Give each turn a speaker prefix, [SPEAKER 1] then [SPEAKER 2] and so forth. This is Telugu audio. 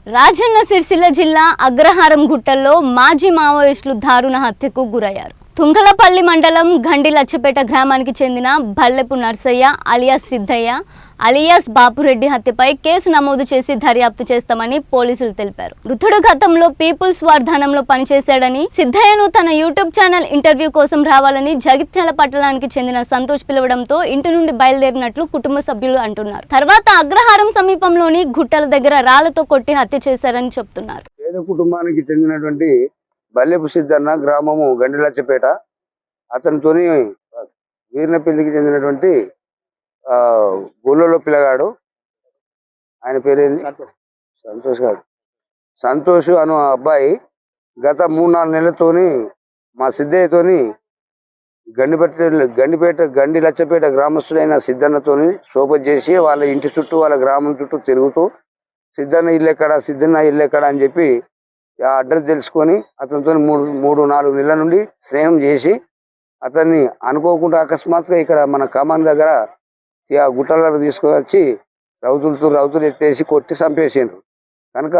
[SPEAKER 1] రాజన్న సిరిసిల్ల జిల్లా అగ్రహారం గుట్టల్లో మాజీ మావోయిస్టులు దారుణ హత్యకు గురయ్యారు. తుంగలపల్లి మండలం గండి లచ్చపేట గ్రామానికి చెందిన బల్లెపు నర్సయ్య అలియాస్ సిద్ధయ్య అలియాస్ బాపురెడ్డి హత్యపై కేసు నమోదు చేసి దర్యాప్తు చేస్తామని పోలీసులు తెలిపారు. మృతుడు గతంలో పీపుల్స్ వార్ ధనంలో పనిచేశాడని, సిద్ధయ్యను తన యూట్యూబ్ ఛానల్ ఇంటర్వ్యూ కోసం రావాలని జగిత్యాల పట్టణానికి చెందిన సంతోష్ పిలవడంతో ఇంటి నుండి బయలుదేరినట్లు కుటుంబ సభ్యులు అంటున్నారు. తర్వాత అగ్రహారం సమీపంలోని గుట్టల దగ్గర రాళ్లతో కొట్టి హత్య చేశారని చెప్తున్నారు.
[SPEAKER 2] పేద కుటుంబానికి చెందినటువంటి బల్లెపు సిద్ధన్న, గ్రామము గండిలచ్చపేట, అతనితోని వీర్నపల్లికి చెందినటువంటి గోళ్ళలో పిల్లగాడు, ఆయన పేరేంది, సంతోష్ కాదు, సంతోష్ అను అబ్బాయి గత 3-4 నెలలతోని మా సిద్ధయ్యతోని గండి లచ్చపేట గ్రామస్తుడైన సిద్ధన్నతోని సోపతి చేసి వాళ్ళ ఇంటి చుట్టూ వాళ్ళ గ్రామం చుట్టూ తిరుగుతూ సిద్ధన్న ఇల్లు ఎక్కడ అని చెప్పి ఆ అడ్రస్ తెలుసుకొని అతనితో 3-4 నెలల నుండి స్నేహం చేసి అతన్ని అనుకోకుండా అకస్మాత్తుగా ఇక్కడ మన కమాన్ దగ్గర గుట్టలకు తీసుకొచ్చి రౌతులు ఎత్తేసి కొట్టి చంపేసిండ్రు. కనుక